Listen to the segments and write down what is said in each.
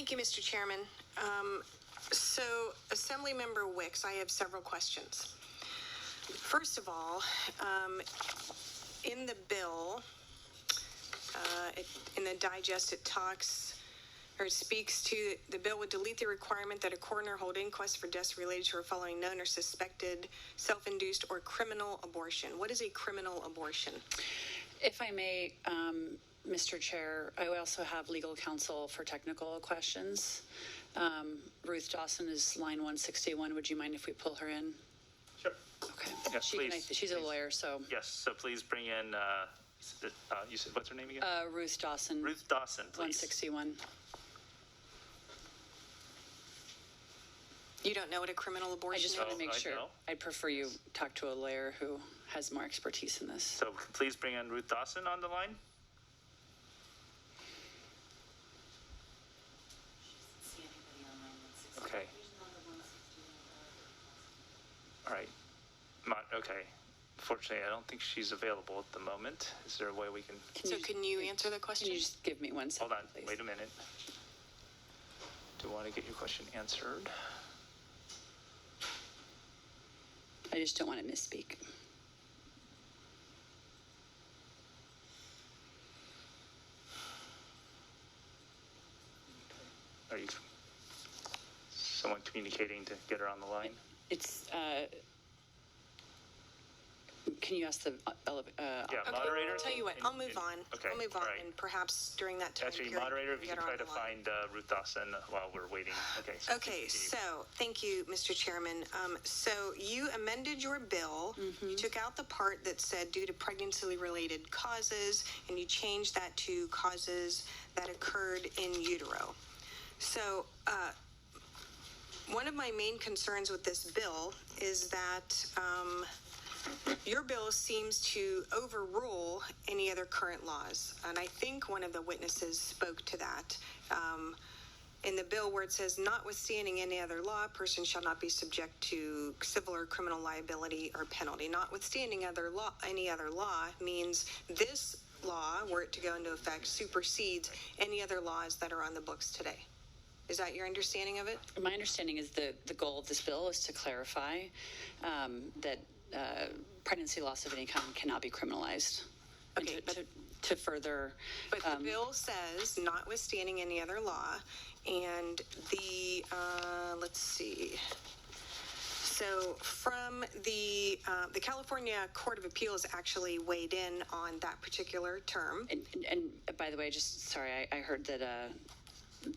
Thank you, Mr. Chairman. So, Assemblymember Wicks, I have several questions. First of all, in the bill, in the digest, it talks or speaks to the bill would delete the requirement that a coroner hold inquests for deaths related to or following known or suspected self-induced or criminal abortion. What is a criminal abortion? If I may, Mr. Chair, I also have legal counsel for technical questions. Ruth Dawson is line 161. Would you mind if we pull her in? Sure. Okay. Yes, please. She's a lawyer, so. Yes, so please bring in, you said, what's her name again? Ruth Dawson. Ruth Dawson, please. 161. You don't know what a criminal abortion is? I just want to make I sure. know. I'd prefer you talk to a lawyer who has more expertise in this. So please bring in Ruth Dawson on the line. Okay. All right. Okay. Fortunately, I don't think she's available at the moment. Is there a way we can... Can you answer the question? Can you just give me 1 second, Hold on. please? Wait a minute. Do you want to get your question answered? I just don't want to misspeak. Are you someone communicating to get her on the line? It's, can you ask the, Yeah, Okay, moderator. I'll tell you what, I'll move on. Okay, I'll move on, all right. and perhaps during that time Actually, period, moderator, if you get can her try on to the line. find Ruth Dawson while we're waiting. Okay. Okay, continue. so thank you, Mr. Chairman. So you amended your bill. You took out the part that said due to pregnancy-related causes, and you changed that to causes that occurred in utero. So one of my main concerns with this bill is that your bill seems to overrule any other current laws. And I think one of the witnesses spoke to that. In the bill where it says, notwithstanding any other law, a person shall not be subject to civil or criminal liability or penalty. Notwithstanding any other law means this law, were it to go into effect, supersedes any other laws that are on the books today. Is that your understanding of it? my understanding is the goal of this bill is to clarify that pregnancy loss of any kind cannot be criminalized. And Okay, to further. But the bill says, notwithstanding any other law, and the, let's see. So from the California Court of Appeals actually weighed in on that particular term. And by the way, just sorry, I heard that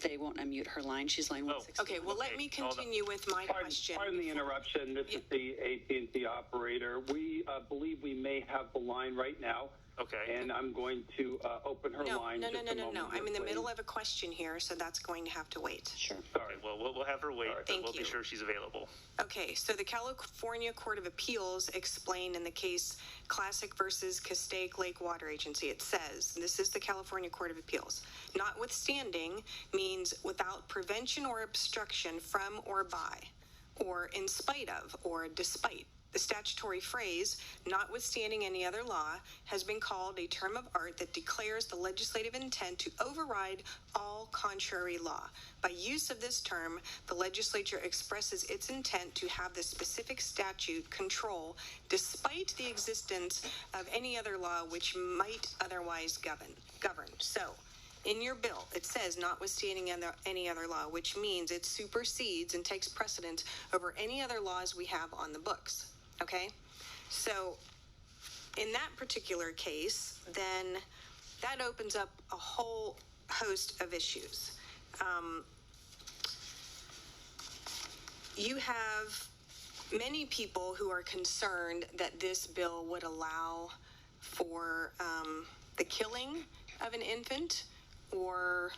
they won't unmute her line. She's line 160. Okay, well, let me continue with my question. Pardon the interruption. This is the AT&T operator. We believe we may have the line right now. Okay. And I'm going to open her line. No. I'm in the middle of. of a question here, so that's going to have to wait. Sure. Okay, well, we'll have her wait, but Thank we'll be you. sure she's available. Okay, so the California Court of Appeals explained in the case Classic versus Castaic Lake Water Agency, it says, this is the California Court of Appeals, notwithstanding means without prevention or obstruction from or by, or in spite of, or despite. The statutory phrase, notwithstanding any other law, has been called a term of art that declares the legislative intent to override all contrary law. By use of this term, the legislature expresses its intent to have the specific statute control despite the existence of any other law which might otherwise govern. So, in your bill, it says notwithstanding any other law, which means it supersedes and takes precedence over any other laws we have on the books. Okay, so in that particular case, then that opens up a whole host of issues. You have many people who are concerned that this bill would allow for the killing of an infant or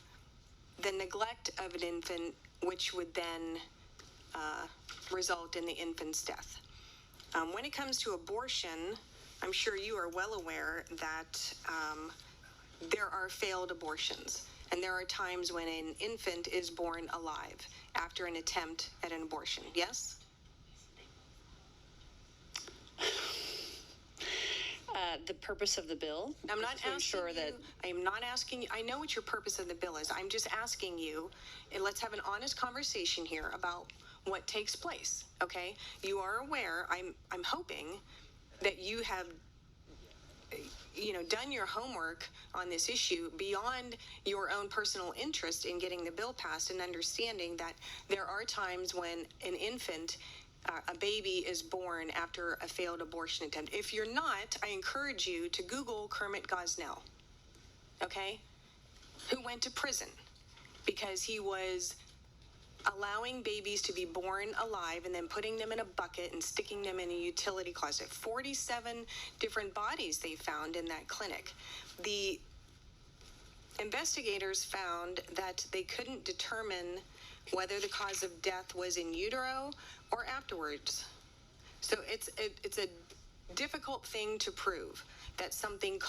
the neglect of an infant, which would then result in the infant's death. When it comes to abortion, I'm sure you are well aware that there are failed abortions, and there are times when an infant is born alive after an attempt at an abortion. Yes? The purpose of the bill. I'm not is to ensure asking you, I am not asking, I know what your purpose of the bill is. I'm just asking you, and let's have an honest conversation here about what takes place, okay? You are aware, I'm hoping that you have done your homework on this issue beyond your own personal interest in getting the bill passed, and understanding that there are times when an infant, a baby, is born after a failed abortion attempt. If you're not, I encourage you to Google Kermit Gosnell, okay, who went to prison because he was allowing babies to be born alive and then putting them in a bucket and sticking them in a utility closet. 47 different bodies they found in that clinic. The investigators found that they couldn't determine whether the cause of death was in utero or afterwards. So it's a difficult thing to prove that something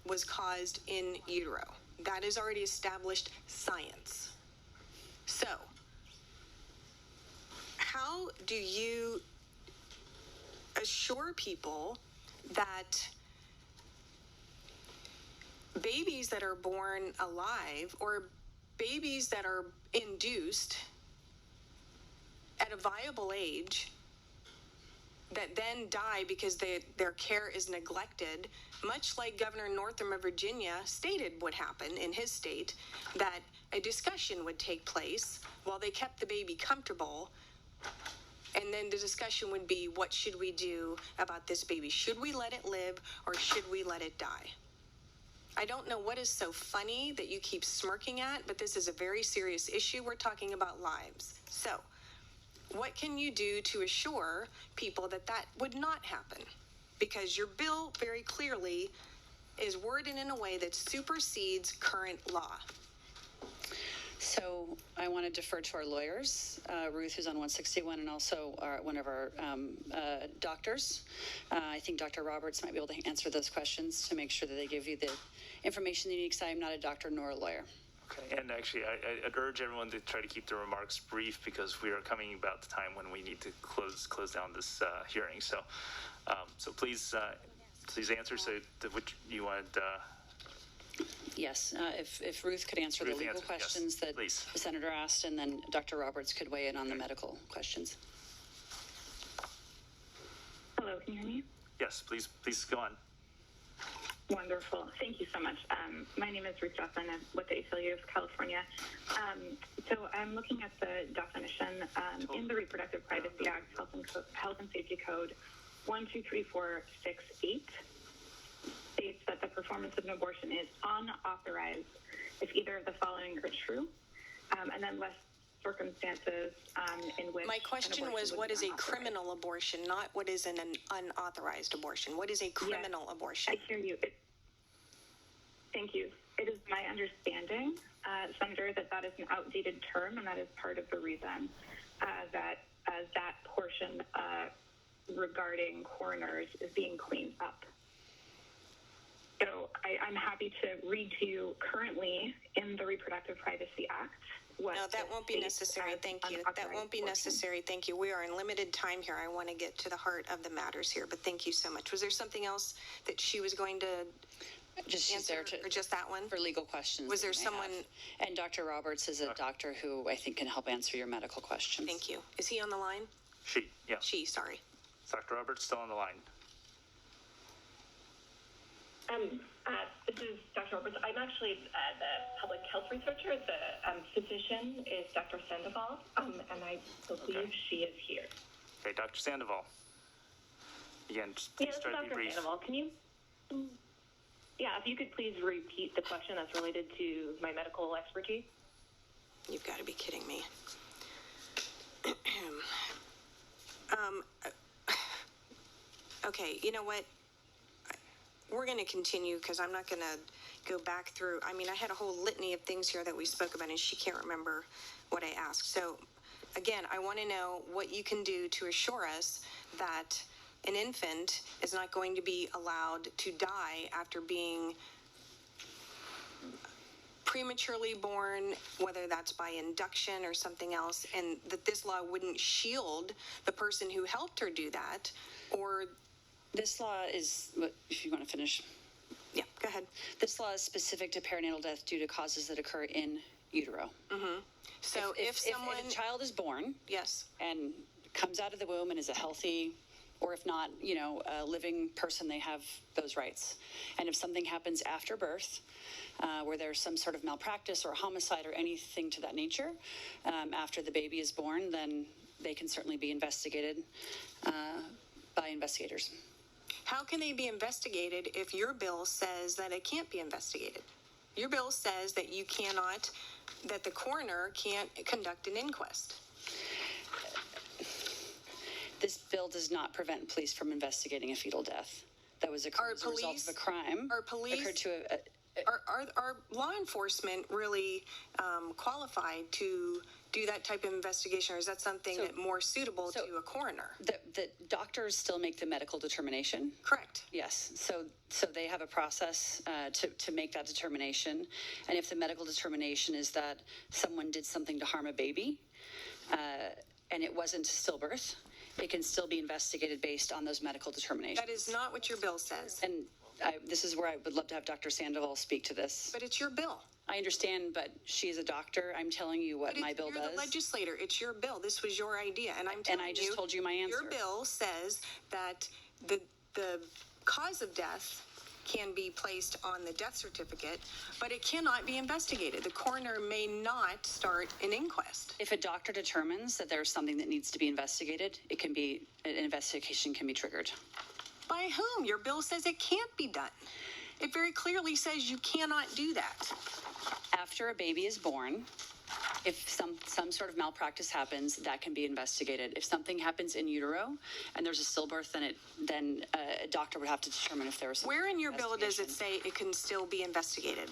was caused in utero. That is already established science. So how do you assure people that babies that are born alive, or babies that are induced at a viable age, that then die because their care is neglected, much like Governor Northam of Virginia stated would happen in his state, that a discussion would take place while they kept the baby comfortable, and then the discussion would be, what should we do about this baby? Should we let it live, or should we let it die? I don't know what is so funny that you keep smirking at, but this is a very serious issue. We're talking about lives. So what can you do to assure people that that would not happen? Because your bill very clearly is worded in a way that supersedes current law. So I want to defer to our lawyers, Ruth, who's on 161, and also one of our doctors. I think Dr. Roberts might be able to answer those questions to make sure that they give you the information you need, because I'm not a doctor nor a lawyer. Okay, and actually, I'd urge everyone to try to keep their remarks brief, because we are coming about the time when we need to close down this hearing. So, please answer. So, which you wanted. Yes, if Ruth could answer the legal questions that the senator asked, and then Dr. Roberts could weigh in on the medical questions. Hello, can you hear me? Yes, please go on. Wonderful. Thank you so much. My name is Ruth Johnson. I'm with the ACLU of California. So I'm looking at the definition in the Reproductive Privacy Act, Health and Safety Code 123468. States that the performance of an abortion is unauthorized if either of the following are true, and then less circumstances in which. My question was, what is a criminal abortion, not what is an unauthorized abortion? What is a criminal abortion? I hear you. Thank you. It is my understanding, Senator, that is an outdated term, and that is part of the reason that that portion regarding coroners is being cleaned up. So I'm happy to read to you currently in the Reproductive Privacy Act. No, that won't be necessary. Thank you. That won't be necessary. Thank you. We are in limited time here. I want to get to the heart of the matters here, but thank you so much. Was there something else that she was going to answer, or just that one? For legal questions. Was there someone? And Dr. Roberts is a doctor who I think can help answer your medical questions. Thank you. Is he on the line? Yeah. Sorry. Dr. Roberts still on the line. This is Dr. Roberts. I'm actually the public health researcher. The physician is Dr. Sandoval, and I believe she is here. Okay, Dr. Sandoval. Again, please try to be brief. Dr. Sandoval, can you? If you could please repeat the question that's related to my medical expertise. You've got to be kidding me. Okay, you know what? We're going to continue, because I'm not going to go back through. I mean, I had a whole litany of things here that we spoke about, and she can't remember what I asked. So, again, I want to know what you can do to assure us that an infant is not going to be allowed to die after being prematurely born, whether that's by induction or something else, and that this law wouldn't shield the person who helped her do that, or This law is, if you want to finish, Yeah, go ahead. this law is specific to perinatal death due to causes that occur in utero. So if someone, If a child is born yes, and comes out of the womb and is a healthy, or if not, a living person, they have those rights. And if something happens after birth, where there's some sort of malpractice or homicide or anything to that nature, after the baby is born, then they can certainly be investigated by investigators. how can they be investigated if your bill says that it can't be investigated? Your bill says that you cannot, that the coroner can't conduct an inquest. This bill does not prevent police from investigating a fetal death that was occurred as a result of a crime. Are police, occurred to are law enforcement really qualified to do that type of investigation, or is that something that more suitable to a coroner? the doctors still make the medical determination. Correct. Yes, so they have a process to make that determination, and if the medical determination is that someone did something to harm a baby, and it wasn't stillbirth, it can still be investigated based on those medical determinations. That is not what your bill says. And this is where I would love to have Dr. Sandoval speak to this. But it's your bill. I understand, but she's a doctor. I'm telling you what my bill You're does. the legislator. It's your bill. This was your idea, and I'm telling you. And I just told you my answer. Your bill says that the cause of death can be placed on the death certificate, but it cannot be investigated. The coroner may not start an inquest. If a doctor determines that there's something that needs to be investigated, an investigation can be triggered. By whom? Your bill says it can't be done. It very clearly says you cannot do that. After a baby is born, if some sort of malpractice happens, that can be investigated. If something happens in utero and there's a stillbirth, then a doctor would have to determine if there was some. Where in your bill does it say it can still be investigated?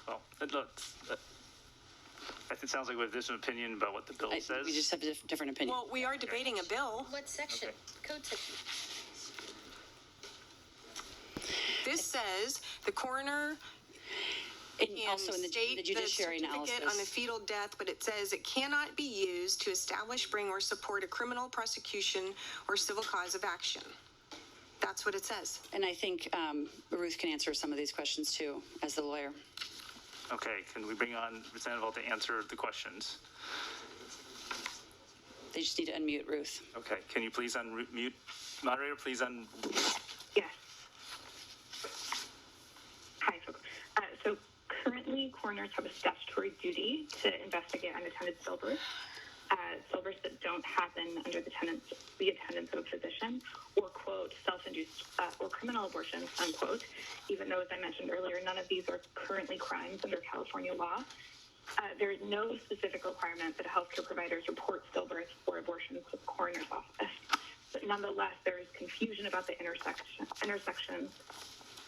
Well, look, it sounds like we have a different opinion about what the bill says. We just have a different opinion. Well, we are debating a bill. What section? Code section. This says the coroner And can also in the state judiciary the certificate analysis. on the fetal death, but it says it cannot be used to establish, bring, or support a criminal prosecution or civil cause of action. That's what it says. And I think Ruth can answer some of these questions too, as the lawyer. Okay, can we bring on Sandoval to answer the questions? They just need to unmute Ruth. Okay, can you please unmute? Moderator, please Yes. Hi, folks. So currently, coroners have a statutory duty to investigate unattended stillbirths. Stillbirths that don't happen under the attendance of a physician, or, quote, self-induced or criminal abortions, unquote, even though, as I mentioned earlier, none of these are currently crimes under California law. There is no specific requirement that healthcare providers report stillbirths or abortions to the coroner's office. But nonetheless, there is confusion about the intersections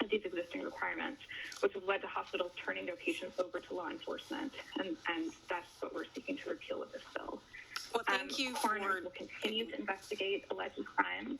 of these existing requirements, which has led to hospitals turning their patients over to law enforcement, and that's what we're seeking to repeal with this bill. Well, thank you Coroners will continue to investigate alleged crimes.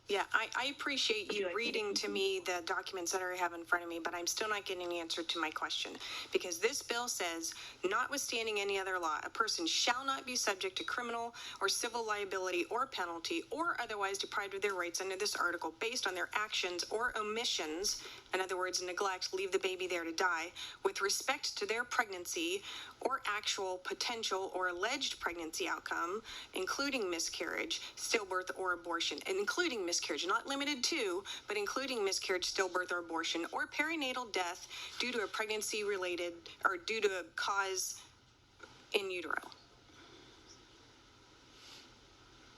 Yeah, I appreciate you reading to me the documents that I have in front of me, but I'm still not getting an answer to my question. Because this bill says, notwithstanding any other law, a person shall not be subject to criminal or civil liability or penalty or otherwise deprived of their rights under this article based on their actions or omissions, in other words, neglect, leave the baby there to die, with respect to their pregnancy or actual, potential, or alleged pregnancy outcome, including miscarriage, stillbirth, or abortion, and including miscarriage, not limited to, but including miscarriage, stillbirth, or abortion, or perinatal death due to a pregnancy-related, or due to a cause in utero.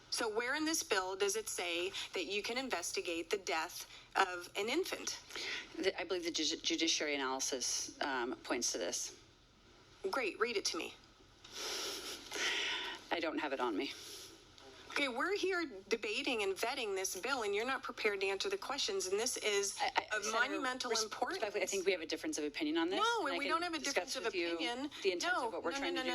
So where in this bill does it say that you can investigate the death of an infant? I believe the judiciary analysis points to this. Great, read it to me. I don't have it on me. Okay, we're here debating and vetting this bill, and you're not prepared to answer the questions, and this is of Senator, monumental importance. Respectfully, I think we have a difference of opinion on this. No, and we I don't can have a difference discuss of with you opinion. The intent No, of what we're trying to do.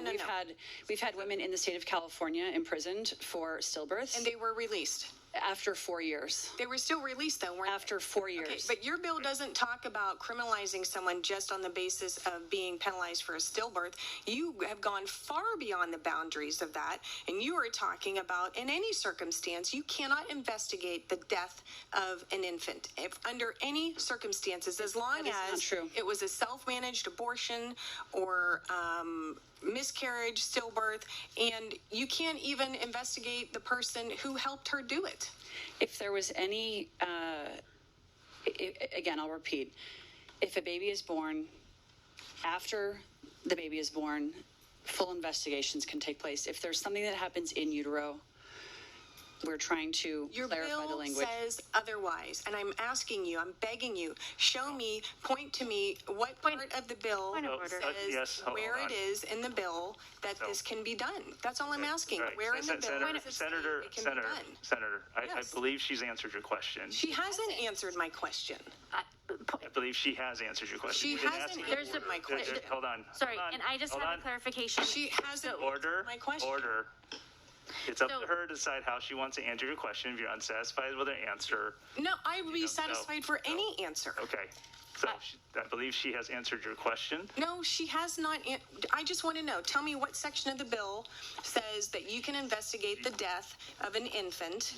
We've had women in the state of California imprisoned for stillbirths. And they were released. After 4 years. They were still released, though, weren't After 4 years. Okay, but your bill doesn't talk about criminalizing someone just on the basis of being penalized for a stillbirth. You have gone far beyond the boundaries of that, and you are talking about, in any circumstance, you cannot investigate the death of an infant. If under any circumstances, as long That is not as true. it was a self-managed abortion or miscarriage, stillbirth, and you can't even investigate the person who helped her do it. If there was any, again, I'll repeat, if a baby is born, after the baby is born, full investigations can take place. If there's something that happens in utero, we're trying to Your clarify the bill language. says otherwise, and I'm asking you, I'm begging you, show me, point to me what part of the bill Point of order. says yes, hold where on. it is in the bill that this can be done. That's all I'm asking. All right. Where in the bill Senator, does it say Senator, it can Senator, be done? Senator, I Yes. believe she's answered your question. She hasn't answered my question. I believe she has answered your question. She We didn't hasn't ask you- answered my question. Hold on. Sorry, hold on, and I just hold have on. a clarification. She hasn't Order, answered my question. order. It's up So- to her to decide how she wants to answer your question. If you're unsatisfied with her answer, No, I would be No, satisfied for any answer. okay. So I believe she has answered your question. No, she has not. I just want to know. Tell me what section of the bill says that you can investigate the death of an infant,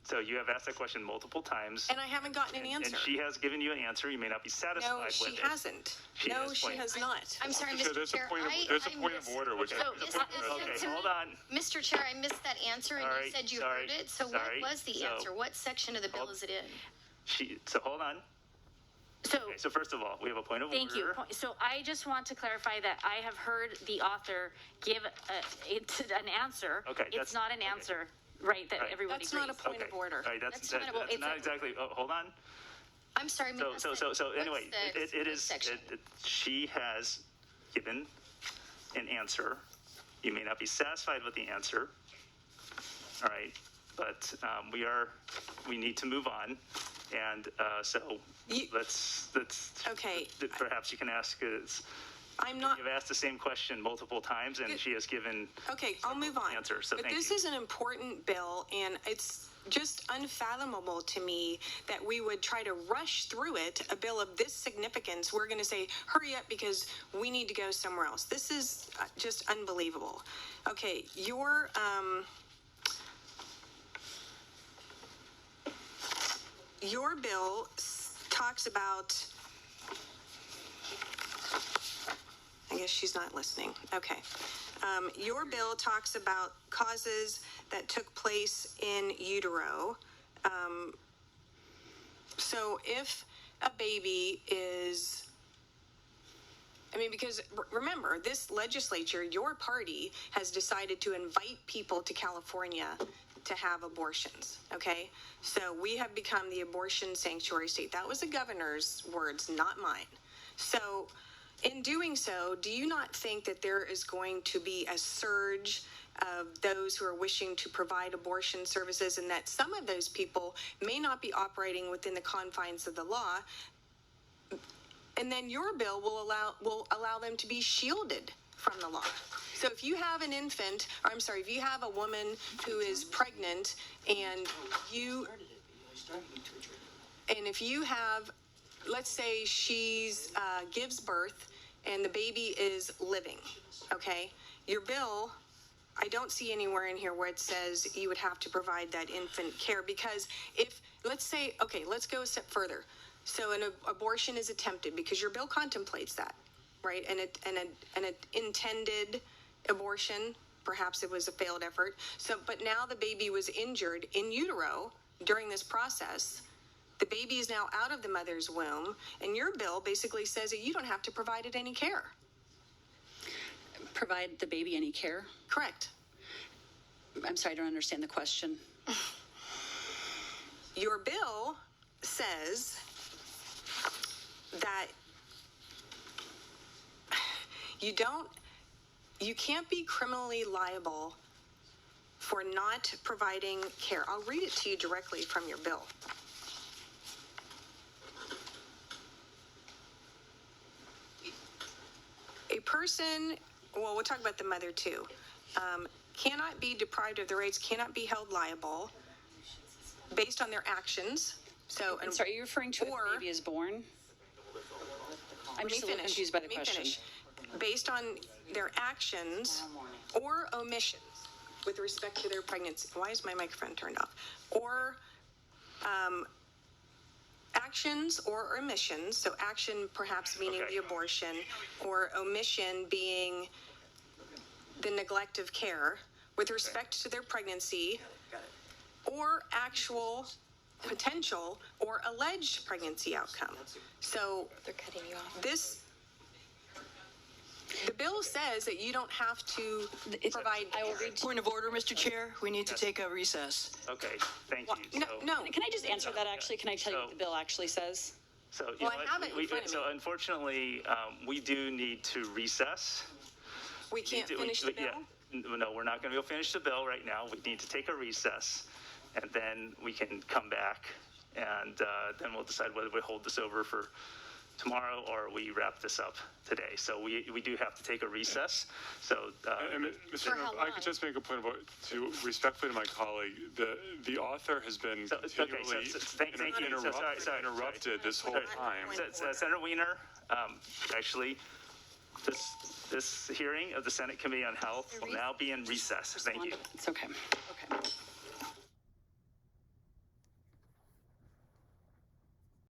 So you have asked that question multiple times. and I haven't gotten an answer. And she has given you an answer. You may not be satisfied No, with she it. hasn't. She No, has she pointed- has not. I'm sorry, So Mr. there's a Chair. point of, I order, which So Okay, hold on. Mr. Chair, I missed that answer, and All you right, said you sorry, heard it. So sorry. what was the So- answer? What section of the bill is it in? So hold on. So, Okay, so first of all, we have a point of thank you. order. So I just want to clarify that I have heard the author give an answer. Okay, It's that's- not an okay. answer, right, that Right. everybody That's agrees. not a point of order. All right, that's That's not- well, that's it's not a- exactly. Oh, hold on. I'm sorry. So what's anyway, the it is. section? She has given an answer. You may not be satisfied with the answer. All right, but we need to move on, and so You- let's Okay. Perhaps you can ask. I'm not. You've asked the same question multiple times, and she has given. Okay, I'll move on. Answer, so but thank this you. is an important bill, and it's just unfathomable to me that we would try to rush through it. A bill of this significance, we're going to say, hurry up because we need to go somewhere else. This is just unbelievable. Okay, your bill talks about. I guess she's not listening. Okay. Your bill talks about causes that took place in utero. So if a baby is, because remember, this legislature, your party, has decided to invite people to California to have abortions, okay? So we have become the abortion sanctuary state. That was the governor's words, not mine. So in doing so, do you not think that there is going to be a surge of those who are wishing to provide abortion services, and that some of those people may not be operating within the confines of the law? And then your bill will allow them to be shielded from the law. So if you have an infant, or I'm sorry, if you have a woman who is pregnant and if you have, let's say she's gives birth and the baby is living, okay? Your bill, I don't see anywhere in here where it says you would have to provide that infant care, because if, let's say, okay, let's go a step further. So an abortion is attempted, because your bill contemplates that, right? And an intended abortion, perhaps it was a failed effort. So, but now the baby was injured in utero during this process. The baby is now out of the mother's womb, and your bill basically says that you don't have to provide it any care. Provide the baby any care? Correct. I'm sorry, I don't understand the question. Your bill says that you can't be criminally liable for not providing care. I'll read it to you directly from your bill. A person, well, we'll talk about the mother too, cannot be deprived of the rights, cannot be held liable based on their actions. So, I'm sorry, are you referring to if or- the baby is born? I'm Let me just a little finish. confused by the Let me question. finish. Based on their actions or omissions with respect to their pregnancy. Why is my microphone turned off? Or actions or omissions. So action perhaps meaning Okay. the abortion, or omission being the neglect of care with respect to their pregnancy, or actual potential or alleged pregnancy outcome. So They're cutting you off. the bill says that you don't have to provide. I will read. Point of order, Mr. Chair. We need to take a recess. Okay, thank Well, you. no. Can I just answer that actually? Can I tell you what So- the bill actually says? So, you Well, know I what? have it in front of So me. unfortunately, we do need to recess. We can't finish the bill. No, we're not going to be able to finish the bill right now. We need to take a recess, and then we can come back, and then we'll decide whether we hold this over for tomorrow or we wrap this up today. So we do have to take a recess. So Mr. Chairman, how if I long? could just make a point about, to respectfully to my colleague, the author has been continually interrupted this whole time. Senator Wiener, actually, this hearing of the Senate Committee on Health will now be in recess. Thank you. It's okay. Okay.